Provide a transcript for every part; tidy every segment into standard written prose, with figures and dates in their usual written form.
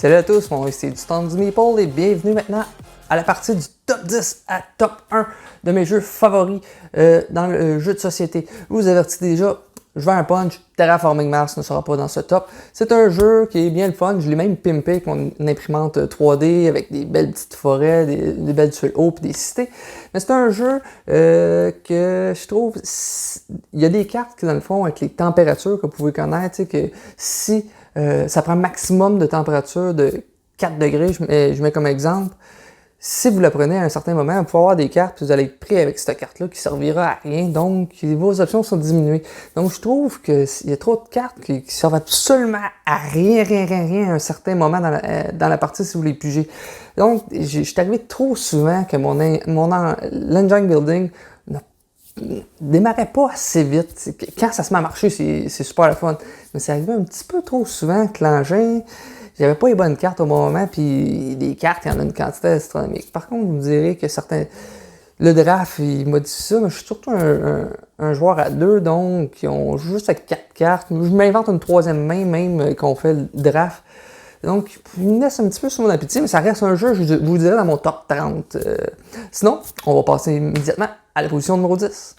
Salut à tous, mon nom c'est du Storm du Meeple et bienvenue maintenant à la partie du top 10 à top 1 de mes jeux favoris dans le jeu de société. Je vous avertis déjà, je vais un punch, Terraforming Mars ne sera pas dans ce top. C'est un jeu qui est bien le fun, je l'ai même pimpé avec mon imprimante 3D avec des belles petites forêts, des belles tuiles hautes et des cités. Mais c'est un jeu que je trouve, il y a des cartes qui dans le fond avec les températures que vous pouvez connaître, que si ça prend un maximum de température de 4 degrés, je mets comme exemple. Si vous la prenez à un certain moment, vous pouvez avoir des cartes, puis vous allez être pris avec cette carte-là qui ne servira à rien, donc vos options sont diminuées. Donc je trouve qu'il y a trop de cartes qui servent absolument à rien à un certain moment dans la partie si vous les pigez. Donc je suis arrivé trop souvent que l'engine building ne démarrait pas assez vite. Quand ça se met à marcher, c'est super le fun. Mais c'est arrivé un petit peu trop souvent que l'engin... J'avais pas les bonnes cartes au bon moment, puis des cartes, il y en a une quantité astronomique. Par contre, vous me direz que le draft, il modifie ça, mais je suis surtout un joueur à 2, donc qui ont juste avec 4 cartes. Je m'invente une troisième main, même qu'on fait le draft. Donc, il me laisse un petit peu sur mon appétit, mais ça reste un jeu, je vous dirais, dans mon top 30. Sinon, on va passer immédiatement à la position numéro 10.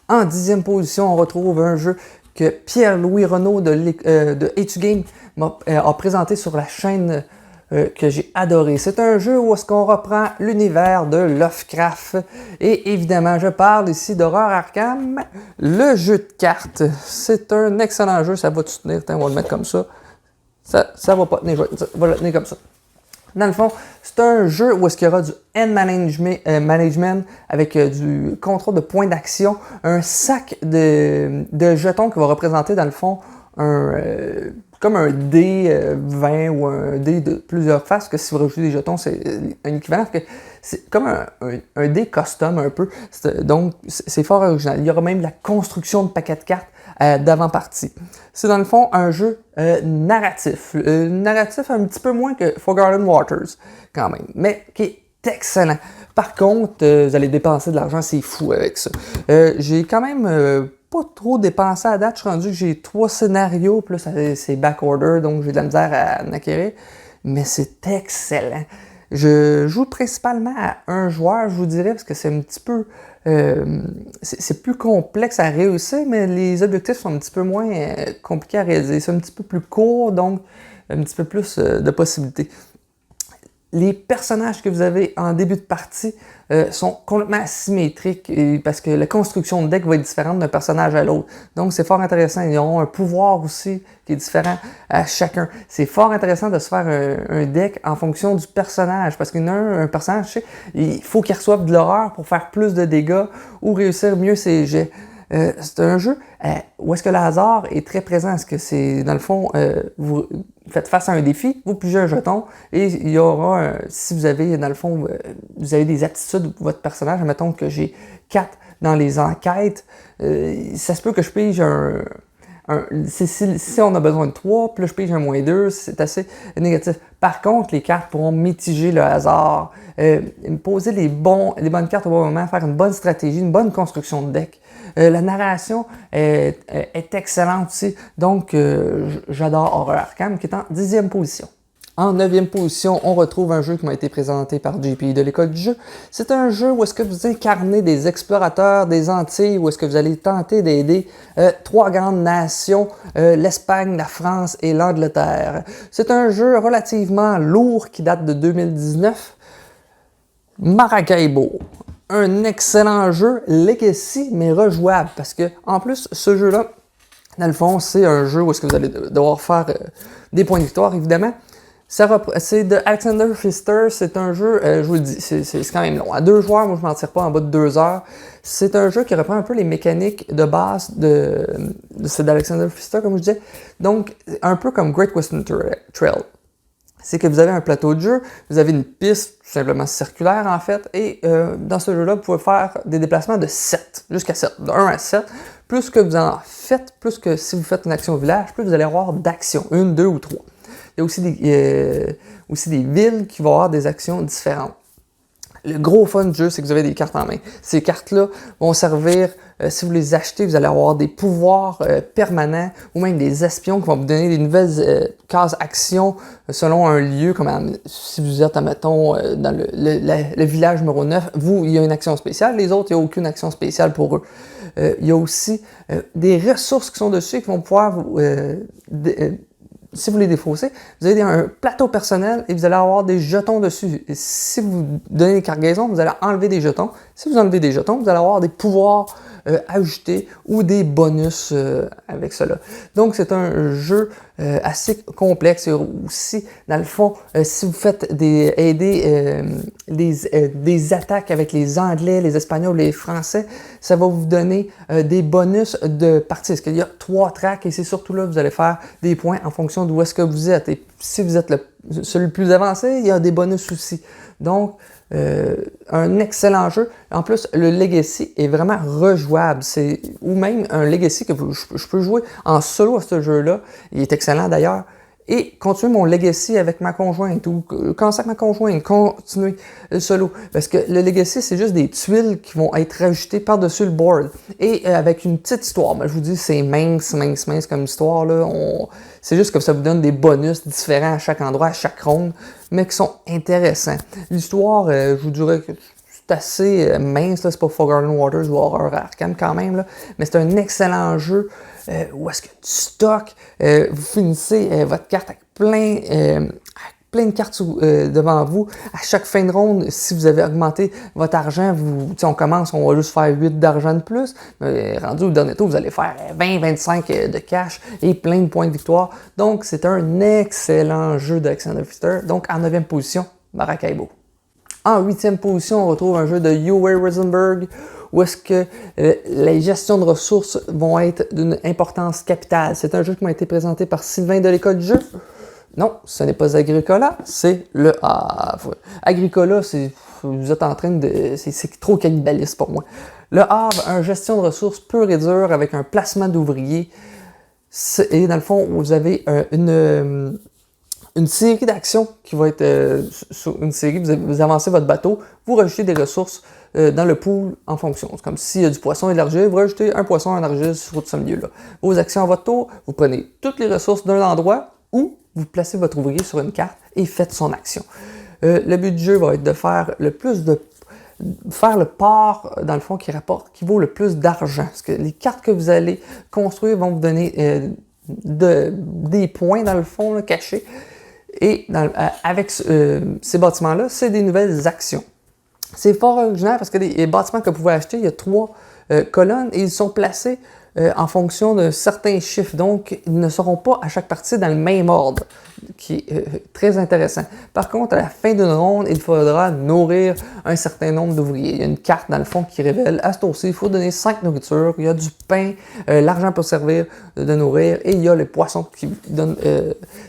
En 10e position, on retrouve un jeu que Pierre-Louis Renaud de A2Game a présenté sur la chaîne que j'ai adoré. C'est un jeu où est-ce qu'on reprend l'univers de Lovecraft. Et évidemment, je parle ici d'Horreur Arkham, le jeu de cartes. C'est un excellent jeu, ça va tout tenir. On va le mettre comme ça. Ça va pas tenir, va le tenir comme ça. Dans le fond, c'est un jeu où est-ce qu'il y aura du hand management avec du contrôle de points d'action, un sac de jetons qui va représenter dans le fond comme un dé 20 ou un dé de plusieurs faces, que si vous rajoutez des jetons, c'est un équivalent, que c'est comme un dé custom un peu, donc c'est fort original. Il y aura même la construction de paquets de cartes d'avant-partie. C'est dans le fond un jeu narratif. Narratif un petit peu moins que Forgotten Waters, quand même, mais qui est excellent. Par contre, vous allez dépenser de l'argent, c'est fou avec ça. J'ai quand même pas trop dépensé à date. Je suis rendu que j'ai 3 scénarios, plus c'est backorder, donc j'ai de la misère à en acquérir. Mais c'est excellent. Je joue principalement à un joueur, je vous dirais, parce que c'est un petit peu... c'est plus complexe à réussir, mais les objectifs sont un petit peu moins compliqués à réaliser. C'est un petit peu plus court, donc un petit peu plus de possibilités. Les personnages que vous avez en début de partie sont complètement asymétriques parce que la construction de deck va être différente d'un personnage à l'autre. Donc c'est fort intéressant. Ils auront un pouvoir aussi qui est différent à chacun. C'est fort intéressant de se faire un deck en fonction du personnage parce qu'il y en a un personnage, je sais, il faut qu'il reçoive de l'horreur pour faire plus de dégâts ou réussir mieux ses jets. C'est un jeu où est-ce que le hasard est très présent. Est-ce que c'est, dans le fond, vous faites face à un défi, vous pigez un jeton et il y aura, si vous avez, dans le fond, vous avez des aptitudes de votre personnage, admettons que j'ai 4 dans les enquêtes, ça se peut que je pige si on a besoin de 3, puis là je pige un -2, c'est assez négatif. Par contre, les cartes pourront mitiger le hasard, poser les bonnes cartes au bon moment, faire une bonne stratégie, une bonne construction de deck. La narration est excellente aussi, donc j'adore Horror Arkham qui est en 10e position. En 9e position, on retrouve un jeu qui m'a été présenté par JP de l'école du jeu. C'est un jeu où est-ce que vous incarnez des explorateurs des Antilles, où est-ce que vous allez tenter d'aider 3 grandes nations, l'Espagne, la France et l'Angleterre. C'est un jeu relativement lourd qui date de 2019. Maracaibo. Un excellent jeu Legacy, mais rejouable, parce que en plus, ce jeu-là, dans le fond, c'est un jeu où est-ce que vous allez devoir faire des points de victoire, évidemment. C'est de Alexander Pfister, c'est un jeu, je vous le dis, c'est quand même long. À 2 joueurs, moi je m'en tire pas en bas de 2 heures. C'est un jeu qui reprend un peu les mécaniques de base c'est d'Alexander Pfister, comme je disais. Donc, un peu comme Great Western Trail. C'est que vous avez un plateau de jeu, vous avez une piste tout simplement circulaire en fait, et dans ce jeu-là, vous pouvez faire des déplacements de 7, jusqu'à 7, de 1 à 7. Plus que vous en faites, plus que si vous faites une action au village, plus vous allez avoir d'actions, 1, 2 ou 3. Il y a aussi des villes qui vont avoir des actions différentes. Le gros fun du jeu, c'est que vous avez des cartes en main. Ces cartes-là vont servir, si vous les achetez, vous allez avoir des pouvoirs permanents ou même des espions qui vont vous donner des nouvelles cases actions selon un lieu, comme si vous êtes, admettons, dans le village numéro 9, vous, il y a une action spéciale, les autres, il n'y a aucune action spéciale pour eux. Il y a aussi des ressources qui sont dessus qui vont pouvoir vous... si vous les défaussez, vous avez un plateau personnel et vous allez avoir des jetons dessus. Et si vous donnez des cargaisons, vous allez enlever des jetons. Si vous enlevez des jetons, vous allez avoir des pouvoirs ajoutés ou des bonus avec cela. Donc, c'est un jeu assez complexe. Et aussi, dans le fond, si vous faites des attaques avec les Anglais, les Espagnols, les Français, ça va vous donner des bonus de partie. Parce qu'il y a 3 tracks et c'est surtout là que vous allez faire des points en fonction d'où est-ce que vous êtes. Et si vous êtes celui le plus avancé, il y a des bonus aussi. Donc, un excellent jeu. En plus, le Legacy est vraiment rejouable. Ou même un Legacy que je peux jouer en solo à ce jeu-là. Il est excellent d'ailleurs. Et continuer mon Legacy avec ma conjointe ou commencer avec ma conjointe, continuer le solo. Parce que le Legacy, c'est juste des tuiles qui vont être rajoutées par-dessus le board. Et avec une petite histoire. Ben, je vous dis, c'est mince comme histoire. Là. C'est juste que ça vous donne des bonus différents à chaque endroit, à chaque ronde, mais qui sont intéressants. L'histoire, je vous dirais que c'est assez mince, c'est pas Forgotten Waters ou Horror Arkham quand même, là, mais c'est un excellent jeu où est-ce que du stock, vous finissez votre carte avec plein de cartes devant vous. À chaque fin de ronde, si vous avez augmenté votre argent, on commence, on va juste faire 8 d'argent de plus. Mais rendu au dernier tour, vous allez faire 20-25 de cash et plein de points de victoire. Donc, c'est un excellent jeu d'Alexander Pfister. Donc, en 9e position, Maracaibo. En 8e position, on retrouve un jeu de Uwe Rosenberg où est-ce que les gestions de ressources vont être d'une importance capitale. C'est un jeu qui m'a été présenté par Sylvain de l'École du jeu. Non, ce n'est pas Agricola, c'est Le Havre. Agricola, vous êtes en train de... C'est trop cannibaliste pour moi. Le Havre, une gestion de ressources pure et dure avec un placement d'ouvriers. Et dans le fond, vous avez une série d'actions qui va être sur une série, vous avancez votre bateau, vous rajoutez des ressources dans le pool en fonction. C'est comme s'il y a du poisson et de l'argile, vous rajoutez un poisson et un argile sur ce milieu-là. Vos actions à votre tour, vous prenez toutes les ressources d'un endroit ou vous placez votre ouvrier sur une carte et faites son action. Le but du jeu va être de faire le part, dans le fond, qui vaut le plus d'argent. Parce que les cartes que vous allez construire vont vous donner des points, dans le fond, là, cachés. Et avec ces bâtiments-là, c'est des nouvelles actions. C'est fort original parce que les bâtiments que vous pouvez acheter, il y a 3 colonnes et ils sont placés en fonction de certains chiffres. Donc, ils ne seront pas à chaque partie dans le même ordre, qui est très intéressant. Par contre, à la fin d'une ronde, il faudra nourrir un certain nombre d'ouvriers. Il y a une carte, dans le fond, qui révèle à ce tour-ci, il faut donner 5 nourritures, il y a du pain, l'argent peut servir de nourrir, et il y a les poissons qui donnent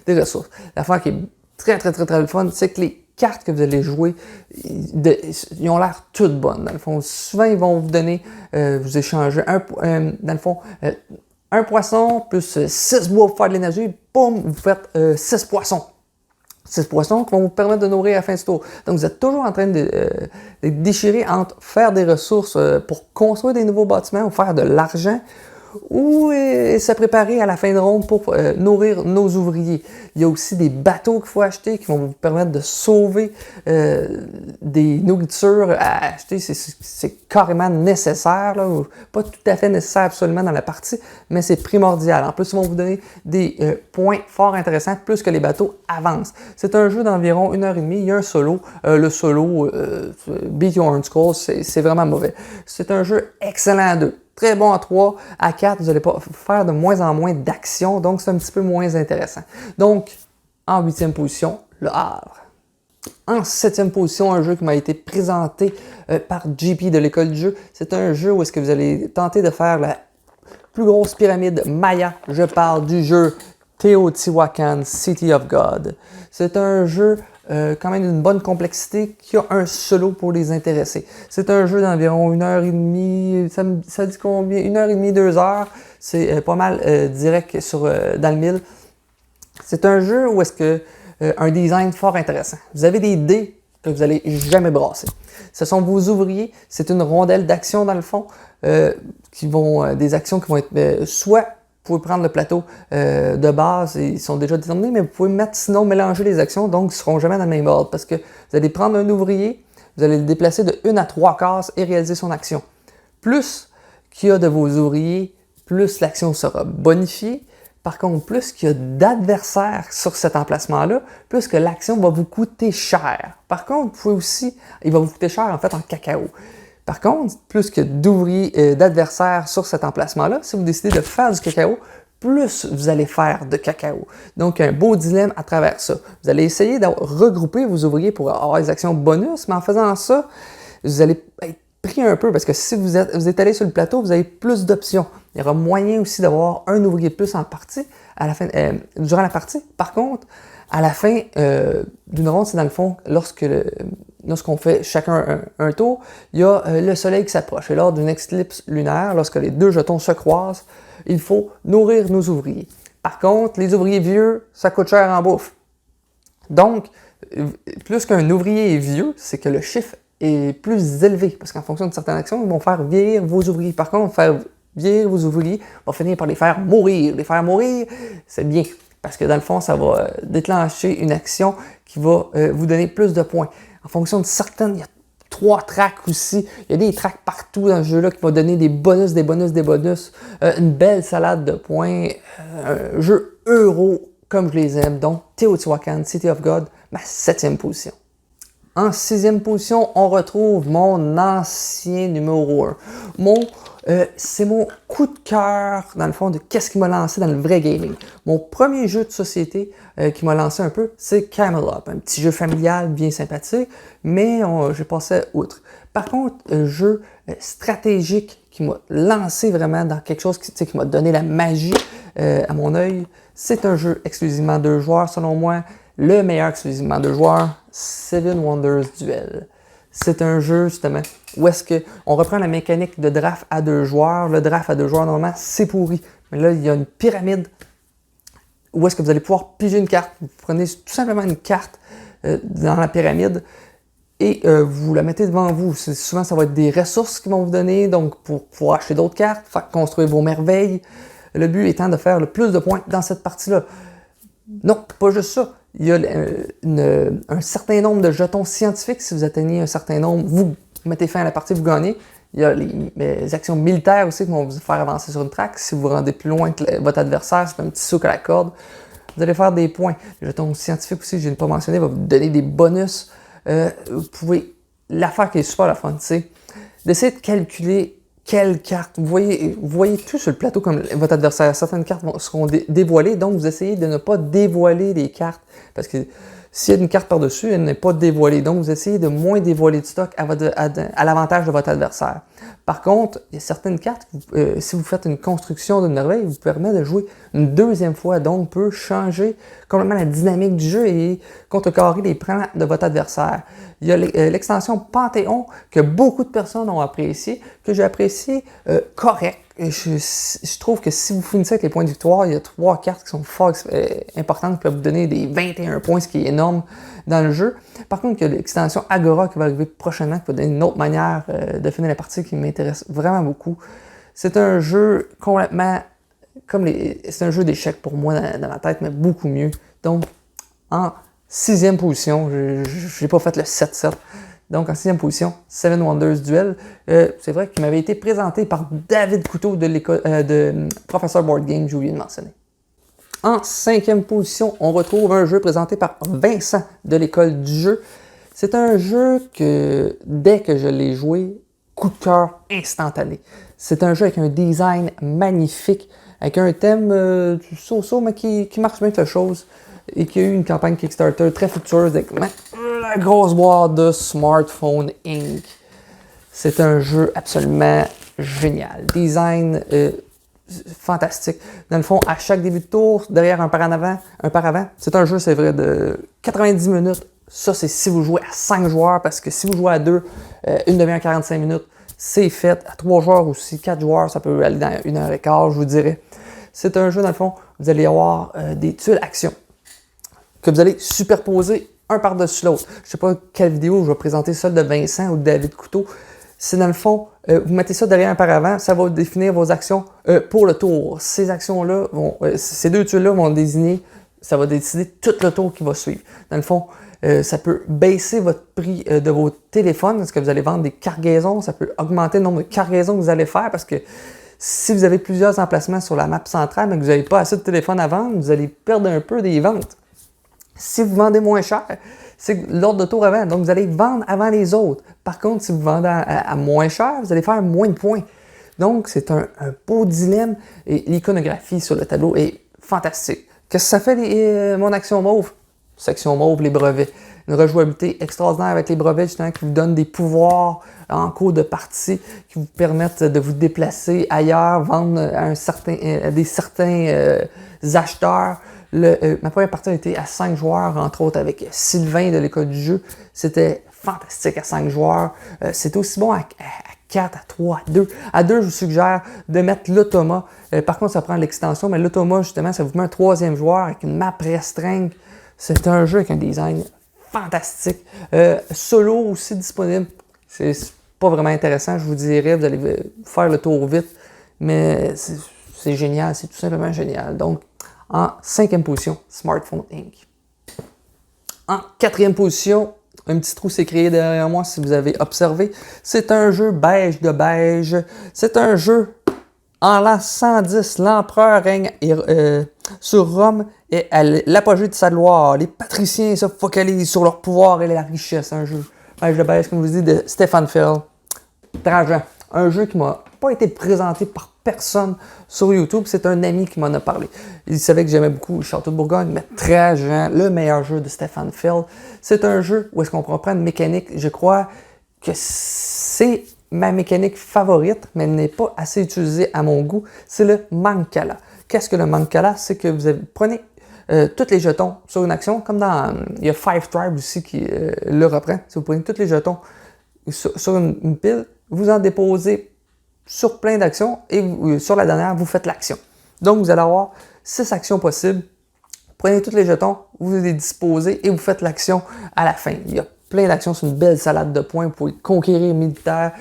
des ressources. L'affaire qui est très, très, très, très fun, c'est que les cartes que vous allez jouer, ils ont l'air toutes bonnes. Dans le fond, souvent, ils vont vous donner, vous échanger dans le fond, un poisson plus 6 bois pour faire de l'énergie, boum, vous faites 6 poissons. 6 poissons qui vont vous permettre de nourrir à la fin du tour. Donc, vous êtes toujours en train de déchirer entre faire des ressources pour construire des nouveaux bâtiments ou faire de l'argent ou se préparer à la fin de ronde pour nourrir nos ouvriers. Il y a aussi des bateaux qu'il faut acheter qui vont vous permettre de sauver des nourritures à acheter. C'est carrément nécessaire, là, pas tout à fait nécessaire absolument dans la partie, mais c'est primordial. En plus, ils vont vous donner des points fort intéressants plus que les bateaux avancent. C'est un jeu d'environ 1h30. Il y a un solo. Le solo, Beat Your Own Skull, c'est vraiment mauvais. C'est un jeu excellent à 2. Très bon à 3, à 4, vous n'allez pas faire de moins en moins d'actions, donc c'est un petit peu moins intéressant. Donc, en 8e position, Le Havre. En 7e position, un jeu qui m'a été présenté par JP de l'École du jeu. C'est un jeu où est-ce que vous allez tenter de faire la plus grosse pyramide Maya. Je parle du jeu Teotihuacan City of God. C'est un jeu quand même d'une bonne complexité qui a un solo pour les intéressés. C'est un jeu d'environ 1h30, ça dit combien? 1h30, 2h. C'est pas mal direct dans le mille. C'est un jeu où est-ce que un design fort intéressant. Vous avez des dés que vous n'allez jamais brasser. Ce sont vos ouvriers, c'est une rondelle d'actions dans le fond, des actions qui vont être soit vous pouvez prendre le plateau de base, ils sont déjà déterminés, mais vous pouvez sinon mélanger les actions, donc ils ne seront jamais dans le même ordre, parce que vous allez prendre un ouvrier, vous allez le déplacer de 1 à 3 cases et réaliser son action. Plus qu'il y a de vos ouvriers, plus l'action sera bonifiée. Par contre, plus qu'il y a d'adversaires sur cet emplacement-là, plus que l'action va vous coûter cher. Par contre, vous pouvez aussi, il va vous coûter cher en fait en cacao. Par contre, plus que d'ouvriers, d'adversaires sur cet emplacement-là, si vous décidez de faire du cacao, plus vous allez faire de cacao. Donc, un beau dilemme à travers ça. Vous allez essayer de regrouper vos ouvriers pour avoir des actions bonus, mais en faisant ça, vous allez être pris un peu parce que si vous êtes allé sur le plateau, vous avez plus d'options. Il y aura moyen aussi d'avoir un ouvrier de plus en partie à la fin, durant la partie. Par contre, à la fin d'une ronde, c'est dans le fond, lorsqu'on fait chacun un tour, il y a le soleil qui s'approche. Et lors d'une éclipse lunaire, lorsque les deux jetons se croisent, il faut nourrir nos ouvriers. Par contre, les ouvriers vieux, ça coûte cher en bouffe. Donc, plus qu'un ouvrier est vieux, c'est que le chiffre est plus élevé. Parce qu'en fonction de certaines actions, ils vont faire vieillir vos ouvriers. Par contre, faire vieillir vos ouvriers va finir par les faire mourir. Les faire mourir, c'est bien. Parce que dans le fond, ça va déclencher une action qui va vous donner plus de points. En fonction de certaines, il y a 3 tracks aussi. Il y a des tracks partout dans ce jeu-là qui vont donner des bonus, des bonus, des bonus. Une belle salade de points. Un jeu euro comme je les aime. Donc, Teotihuacan, City of God, ma 7e position. En 6e position, on retrouve mon ancien numéro 1. C'est mon coup de cœur, dans le fond, de qu'est-ce qui m'a lancé dans le vrai gaming. Mon premier jeu de société qui m'a lancé un peu, c'est Camelot. Un petit jeu familial bien sympathique, mais j'ai passé outre. Par contre, un jeu stratégique qui m'a lancé vraiment dans quelque chose qui m'a donné la magie à mon œil, c'est un jeu exclusivement 2 joueurs, selon moi. Le meilleur exclusivement 2 joueurs, Seven Wonders Duel. C'est un jeu, justement, où est-ce qu'on reprend la mécanique de draft à 2 joueurs. Le draft à 2 joueurs, normalement, c'est pourri. Mais là, il y a une pyramide où est-ce que vous allez pouvoir piger une carte. Vous prenez tout simplement une carte dans la pyramide et vous la mettez devant vous. Souvent, ça va être des ressources qu'ils vont vous donner, donc pour pouvoir acheter d'autres cartes, faire construire vos merveilles. Le but étant de faire le plus de points dans cette partie-là. Non, pas juste ça. Il y a un certain nombre de jetons scientifiques. Si vous atteignez un certain nombre, vous mettez fin à la partie, vous gagnez. Il y a les actions militaires aussi qui vont vous faire avancer sur une track. Si vous vous rendez plus loin que votre adversaire, c'est un petit souk à la corde. Vous allez faire des points. Les jetons scientifiques aussi, je ne l'ai pas mentionné, va vous donner des bonus. Vous pouvez... L'affaire qui est super la fun, c'est d'essayer de calculer quelle carte. Vous voyez tout sur le plateau comme votre adversaire. Certaines cartes seront dévoilées, donc vous essayez de ne pas dévoiler les cartes. Parce que s'il y a une carte par-dessus, elle n'est pas dévoilée. Donc vous essayez de moins dévoiler de stock à l'avantage de votre adversaire. Par contre, il y a certaines cartes, si vous faites une construction d'une merveille, vous permet de jouer une 2e fois. Donc peut changer complètement la dynamique du jeu et contrecarrer les plans de votre adversaire. Il y a l'extension Panthéon que beaucoup de personnes ont apprécié, que j'ai apprécié correct. Je trouve que si vous finissez avec les points de victoire, il y a 3 cartes qui sont fort importantes, qui peuvent vous donner des 21 points, ce qui est énorme dans le jeu. Par contre, il y a l'extension Agora qui va arriver prochainement, qui va donner une autre manière de finir la partie qui m'intéresse vraiment beaucoup. C'est un jeu complètement c'est un jeu d'échecs pour moi dans ma tête, mais beaucoup mieux. Donc, en 6e position, je n'ai pas fait le 7-7. Donc, en 6e position, Seven Wonders Duel. C'est vrai qu'il m'avait été présenté par David Couteau de l'école de Professeur Board Game, j'ai oublié de mentionner. En 5e position, on retrouve un jeu présenté par Vincent de l'école du jeu. C'est un jeu que, dès que je l'ai joué, coup de cœur instantané. C'est un jeu avec un design magnifique, avec un thème so-so, mais qui marche bien quelque chose. Et qui a eu une campagne Kickstarter très futureuse avec la grosse boîte de Smartphone Inc. C'est un jeu absolument génial. Design fantastique. Dans le fond, à chaque début de tour, derrière un paravent, c'est un jeu, c'est vrai, de 90 minutes. Ça, c'est si vous jouez à 5 joueurs, parce que si vous jouez à 2, une demi-heure 45 minutes, c'est fait. À 3 joueurs aussi, 4 joueurs, ça peut aller dans 1h15, je vous dirais. C'est un jeu, dans le fond, vous allez avoir des tuiles actions que vous allez superposer un par-dessus l'autre. Je sais pas quelle vidéo je vais présenter celle de Vincent ou de David Couteau. C'est dans le fond, vous mettez ça derrière un paravent, ça va définir vos actions pour le tour. Ces actions-là, ces deux tuiles-là vont désigner, ça va décider tout le tour qui va suivre. Dans le fond, ça peut baisser votre prix de vos téléphones, parce que vous allez vendre des cargaisons, ça peut augmenter le nombre de cargaisons que vous allez faire, parce que si vous avez plusieurs emplacements sur la map centrale, mais que vous n'avez pas assez de téléphones à vendre, vous allez perdre un peu des ventes. Si vous vendez moins cher, c'est l'ordre de tour avant, donc vous allez vendre avant les autres. Par contre, si vous vendez à moins cher, vous allez faire moins de points. Donc, c'est un beau dilemme et l'iconographie sur le tableau est fantastique. Qu'est-ce que ça fait, mon action mauve? Section mauve, les brevets. Une rejouabilité extraordinaire avec les brevets, justement, qui vous donnent des pouvoirs en cours de partie, qui vous permettent de vous déplacer ailleurs, vendre à des certains acheteurs. Ma première partie a été à 5 joueurs, entre autres avec Sylvain de l'école du jeu. C'était fantastique à 5 joueurs. C'est aussi bon à 4, à 3, à 2. À 2, je vous suggère de mettre l'automa. Par contre, ça prend l'extension, mais l'automa, justement, ça vous met un troisième joueur avec une map restreinte. C'est un jeu avec un design fantastique. Solo aussi disponible. C'est pas vraiment intéressant, je vous dirais. Vous allez faire le tour vite, mais c'est génial. C'est tout simplement génial. Donc, en 5e position, Smartphone Inc. En 4e position, un petit trou s'est créé derrière moi si vous avez observé. C'est un jeu beige de beige. C'est un jeu en l'an 110. L'empereur règne sur Rome et à l'apogée de sa gloire. Les patriciens se focalisent sur leur pouvoir et la richesse. Un jeu beige de beige, comme je vous dis, de Stefan Feld. Trajan. Un jeu qui m'a pas été présenté par personne sur YouTube. C'est un ami qui m'en a parlé. Il savait que j'aimais beaucoup Château de Bourgogne, mais Trajan, le meilleur jeu de Stefan Feld. C'est un jeu où est-ce qu'on prend une mécanique. Je crois que c'est ma mécanique favorite, mais elle n'est pas assez utilisée à mon goût. C'est le Mancala. Qu'est-ce que le Mancala? C'est que vous prenez tous les jetons sur une action, comme dans... il y a Five Tribes aussi qui le reprend. Si vous prenez tous les jetons sur une pile, vous en déposez sur plein d'actions et sur la dernière, vous faites l'action. Donc, vous allez avoir 6 actions possibles. Prenez tous les jetons, vous les disposez et vous faites l'action à la fin. Il y a plein d'actions, c'est une belle salade de points. Vous pouvez conquérir militaire,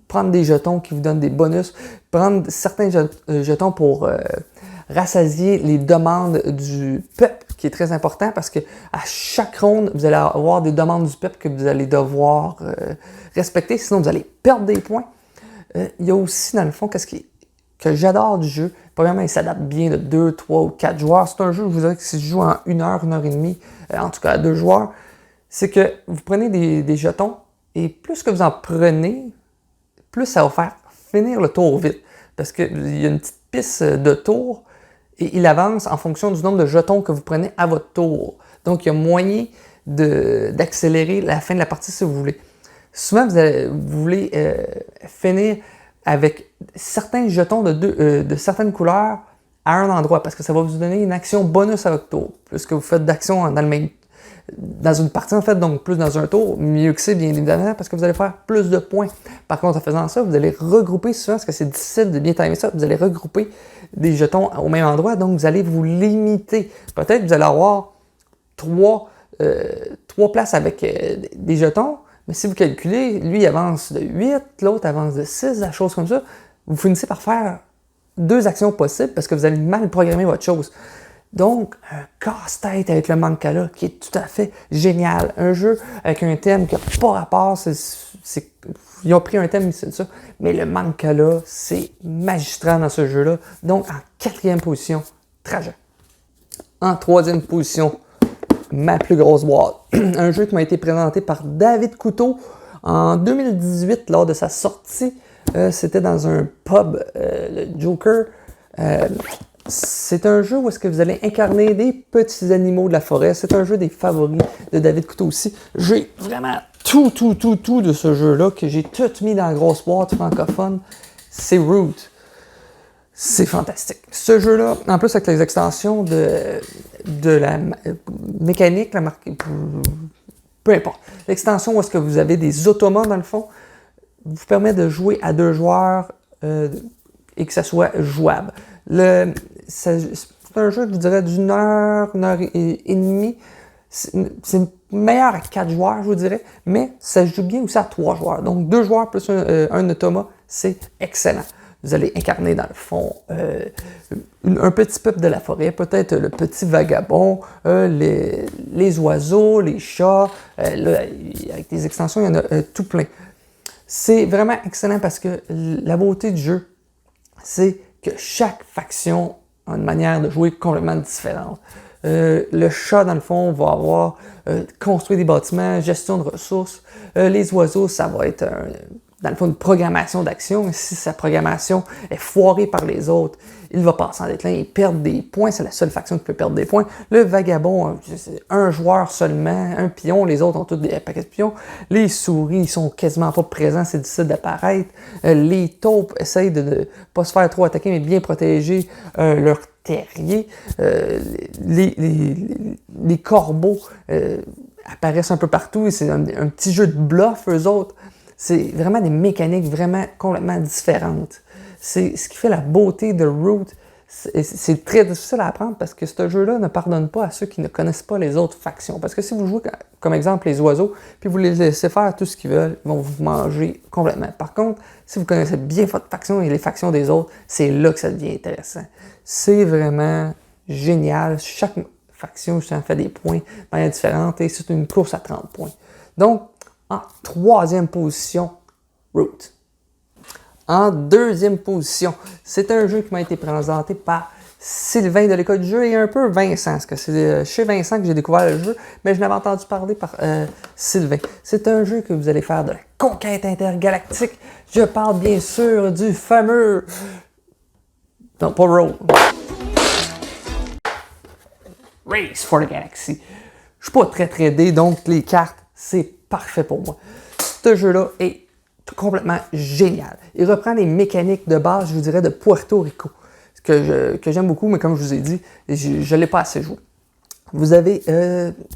prendre des jetons qui vous donnent des bonus, prendre certains jetons pour rassasier les demandes du peuple, qui est très important parce que à chaque ronde, vous allez avoir des demandes du peuple que vous allez devoir respecter, sinon vous allez perdre des points. Il y a aussi, dans le fond, que j'adore du jeu. Premièrement, il s'adapte bien de 2, 3 ou 4 joueurs. C'est un jeu, je vous dirais que si je joue en 1 heure et demie, en tout cas à 2 joueurs, c'est que vous prenez des jetons et plus que vous en prenez, plus ça va faire finir le tour vite. Parce qu'il y a une petite piste de tour et il avance en fonction du nombre de jetons que vous prenez à votre tour. Donc, il y a moyen d'accélérer la fin de la partie si vous voulez. Souvent, vous voulez finir avec certains jetons de certaines couleurs à un endroit parce que ça va vous donner une action bonus à votre tour. Plus que vous faites d'actions dans une partie, en fait, donc plus dans un tour, mieux que c'est, bien évidemment, parce que vous allez faire plus de points. Par contre, en faisant ça, vous allez regrouper souvent, parce que c'est difficile de bien timer ça, vous allez regrouper des jetons au même endroit, donc vous allez vous limiter. Peut-être que vous allez avoir 3 places avec des jetons, mais si vous calculez, lui il avance de 8, l'autre avance de 6, la chose comme ça, vous finissez par faire 2 actions possibles parce que vous allez mal programmer votre chose. Donc, un casse-tête avec le Mancala qui est tout à fait génial. Un jeu avec un thème qui n'a pas rapport, ils ont pris un thème, c'est ça, mais le Mancala, c'est magistral dans ce jeu-là. Donc, en 4e position, Trajan. En 3e position, ma plus grosse boîte. Un jeu qui m'a été présenté par David Couteau en 2018 lors de sa sortie. C'était dans un pub, le Joker. C'est un jeu où est-ce que vous allez incarner des petits animaux de la forêt. C'est un jeu des favoris de David Couteau aussi. J'ai vraiment tout de ce jeu-là que j'ai tout mis dans la grosse boîte francophone. C'est Root. C'est fantastique. Ce jeu-là, en plus avec les extensions de la mécanique, la marque, peu importe. L'extension où est-ce que vous avez des automates dans le fond, vous permet de jouer à 2 joueurs et que ça soit jouable. C'est un jeu, je vous dirais, d'1 heure et demie. C'est meilleur à 4 joueurs, je vous dirais, mais ça se joue bien aussi à 3 joueurs. Donc 2 joueurs plus un automa, c'est excellent. Vous allez incarner dans le fond un petit peuple de la forêt, peut-être le petit vagabond, les oiseaux, les chats, là, avec des extensions, il y en a tout plein. C'est vraiment excellent parce que la beauté du jeu, c'est que chaque faction a une manière de jouer complètement différente. Le chat, dans le fond, va avoir construit des bâtiments, gestion de ressources. Les oiseaux, ça va être, dans le fond, une programmation d'action. Si sa programmation est foirée par les autres, il va passer en déclin et perdre des points. C'est la seule faction qui peut perdre des points. Le vagabond, c'est un joueur seulement, un pion. Les autres ont tous des paquets de pions. Les souris, ils sont quasiment pas présents. C'est difficile d'apparaître. Les taupes essayent de ne pas se faire trop attaquer, mais de bien protéger leur terrier. Les corbeaux apparaissent un peu partout. C'est un petit jeu de bluff, eux autres. C'est vraiment des mécaniques vraiment complètement différentes. C'est ce qui fait la beauté de Root. C'est très difficile à apprendre parce que ce jeu-là ne pardonne pas à ceux qui ne connaissent pas les autres factions. Parce que si vous jouez, comme exemple, les oiseaux, puis vous les laissez faire tout ce qu'ils veulent, ils vont vous manger complètement. Par contre, si vous connaissez bien votre faction et les factions des autres, c'est là que ça devient intéressant. C'est vraiment génial. Chaque faction justement, fait des points de manière différente et c'est une course à 30 points. Donc, en troisième position, Root. En deuxième position, c'est un jeu qui m'a été présenté par Sylvain de l'école du jeu et un peu Vincent, parce que c'est chez Vincent que j'ai découvert le jeu, mais je n'avais entendu parler par Sylvain. C'est un jeu que vous allez faire de la conquête intergalactique. Je parle bien sûr du fameux... Non, pas Road. Race for the Galaxy. Je suis pas très dé, donc les cartes, c'est parfait pour moi. Ce jeu-là est complètement génial. Il reprend les mécaniques de base, je vous dirais, de Puerto Rico, que j'aime beaucoup, mais comme je vous ai dit, je ne l'ai pas assez joué. Vous avez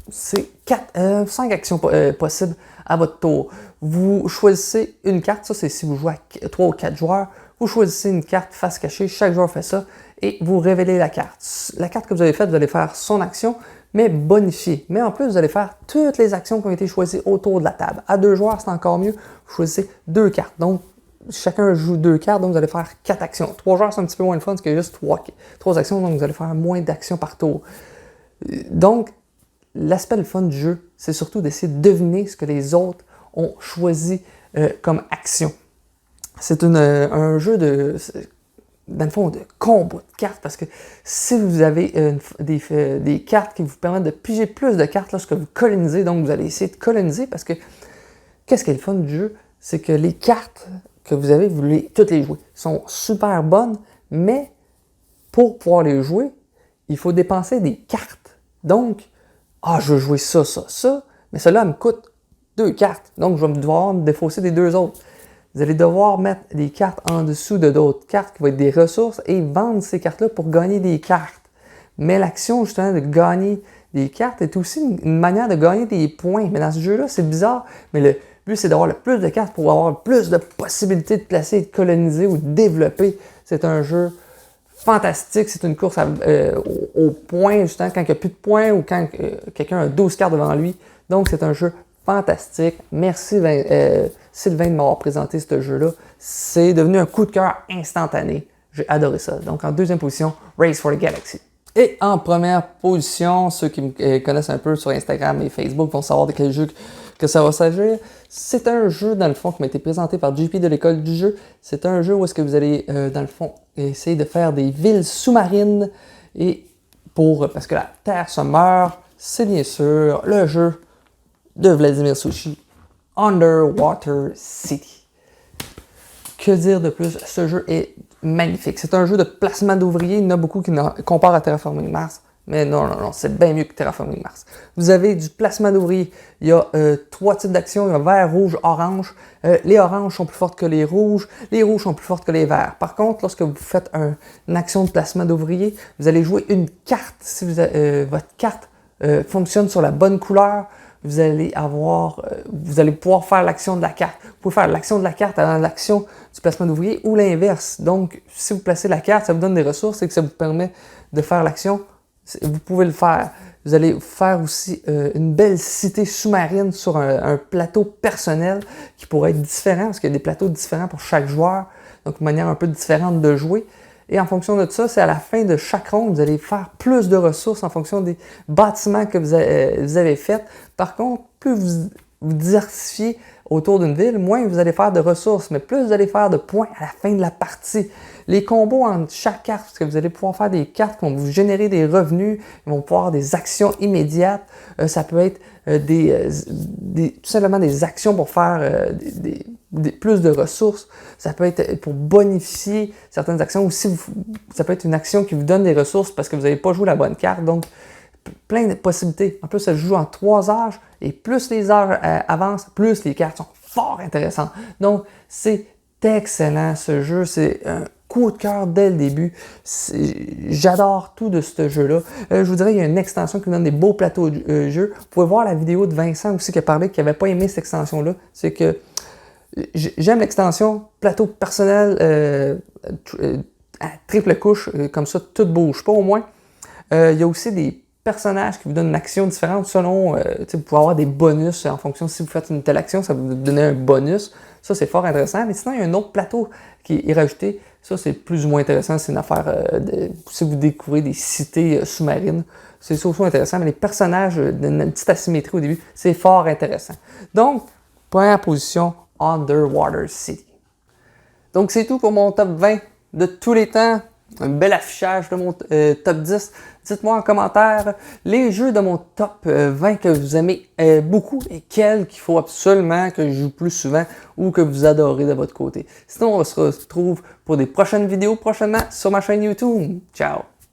5 actions possibles à votre tour. Vous choisissez une carte, ça c'est si vous jouez à 3 ou 4 joueurs, vous choisissez une carte face cachée, chaque joueur fait ça, et vous révélez la carte. La carte que vous avez faite, vous allez faire son action, mais bonifiée. Mais en plus, vous allez faire toutes les actions qui ont été choisies autour de la table. À 2 joueurs, c'est encore mieux, vous choisissez 2 cartes. Donc, chacun joue 2 cartes, donc vous allez faire 4 actions. 3 joueurs, c'est un petit peu moins de fun, parce qu'il y a juste 3 actions, donc vous allez faire moins d'actions par tour. Donc, l'aspect le fun du jeu, c'est surtout d'essayer de deviner ce que les autres ont choisi comme action. C'est un jeu dans le fond, de combo de cartes, parce que si vous avez des cartes qui vous permettent de piger plus de cartes lorsque vous colonisez, donc vous allez essayer de coloniser, parce que qu'est-ce qui est le fun du jeu? C'est que les cartes que vous avez, vous voulez toutes les jouer. Sont super bonnes, mais pour pouvoir les jouer, il faut dépenser des cartes. Donc, je veux jouer ça, mais cela me coûte 2 cartes, donc je vais devoir me défausser des 2 autres. Vous allez devoir mettre des cartes en dessous de d'autres cartes qui vont être des ressources et vendre ces cartes-là pour gagner des cartes. Mais l'action, justement, de gagner des cartes est aussi une manière de gagner des points. Mais dans ce jeu-là, c'est bizarre, mais le but, c'est d'avoir le plus de cartes pour avoir plus de possibilités de placer, de coloniser ou de développer. C'est un jeu fantastique. C'est une course au point, justement, quand il n'y a plus de points ou quand quelqu'un a 12 cartes devant lui. Donc, c'est un jeu fantastique. Merci Sylvain de m'avoir présenté ce jeu-là. C'est devenu un coup de cœur instantané. J'ai adoré ça. Donc en deuxième position, Race for the Galaxy. Et en première position, ceux qui me connaissent un peu sur Instagram et Facebook vont savoir de quel jeu que ça va s'agir. C'est un jeu, dans le fond, qui m'a été présenté par JP de l'école du jeu. C'est un jeu où est-ce que vous allez, dans le fond, essayer de faire des villes sous-marines et parce que la Terre se meurt. C'est bien sûr le jeu de Vladimir Suchy, Underwater City. Que dire de plus? Ce jeu est magnifique. C'est un jeu de placement d'ouvriers. Il y en a beaucoup qui comparent à Terraforming Mars. Mais non, c'est bien mieux que Terraforming Mars. Vous avez du placement d'ouvriers. Il y a 3 types d'actions. Il y a vert, rouge, orange. Les oranges sont plus fortes que les rouges. Les rouges sont plus fortes que les verts. Par contre, lorsque vous faites une action de placement d'ouvriers, vous allez jouer une carte. Si votre carte fonctionne sur la bonne couleur, vous allez pouvoir faire l'action de la carte. Vous pouvez faire l'action de la carte avant l'action du placement d'ouvrier ou l'inverse. Donc, si vous placez la carte, ça vous donne des ressources et que ça vous permet de faire l'action, vous pouvez le faire. Vous allez faire aussi une belle cité sous-marine sur un plateau personnel qui pourrait être différent, parce qu'il y a des plateaux différents pour chaque joueur, donc une manière un peu différente de jouer. Et en fonction de ça, c'est à la fin de chaque ronde, vous allez faire plus de ressources en fonction des bâtiments que vous avez faits. Par contre, plus vous diversifiez autour d'une ville, moins vous allez faire de ressources, mais plus vous allez faire de points à la fin de la partie. Les combos entre chaque carte, parce que vous allez pouvoir faire des cartes qui vont vous générer des revenus, ils vont pouvoir avoir des actions immédiates. Ça peut être tout simplement des actions pour faire plus de ressources. Ça peut être pour bonifier certaines actions, ou si ça peut être une action qui vous donne des ressources parce que vous n'avez pas joué la bonne carte. Donc, plein de possibilités. En plus, ça se joue en 3 âges, et plus les âges avancent, plus les cartes sont fort intéressantes. Donc, c'est excellent ce jeu. C'est un coup de cœur dès le début. J'adore tout de ce jeu-là. Je vous dirais qu'il y a une extension qui vous donne des beaux plateaux de jeu. Vous pouvez voir la vidéo de Vincent aussi qui a parlé, qui n'avait pas aimé cette extension-là. C'est que j'aime l'extension plateau personnel à triple couche, comme ça, tout ne bouge pas au moins. Il y a aussi des personnages qui vous donnent une action différente selon, vous pouvez avoir des bonus en fonction si vous faites une telle action, ça va vous donner un bonus. Ça, c'est fort intéressant. Mais sinon, il y a un autre plateau qui est rajouté. Ça, c'est plus ou moins intéressant. C'est une affaire si vous découvrez des cités sous-marines. C'est surtout intéressant. Mais les personnages, d'une petite asymétrie au début, c'est fort intéressant. Donc, première position, Underwater City. Donc, c'est tout pour mon top 20 de tous les temps. Un bel affichage de mon top 10. Dites-moi en commentaire les jeux de mon top 20 que vous aimez beaucoup et quels qu'il faut absolument que je joue plus souvent ou que vous adorez de votre côté. Sinon, on se retrouve pour des prochaines vidéos prochainement sur ma chaîne YouTube. Ciao!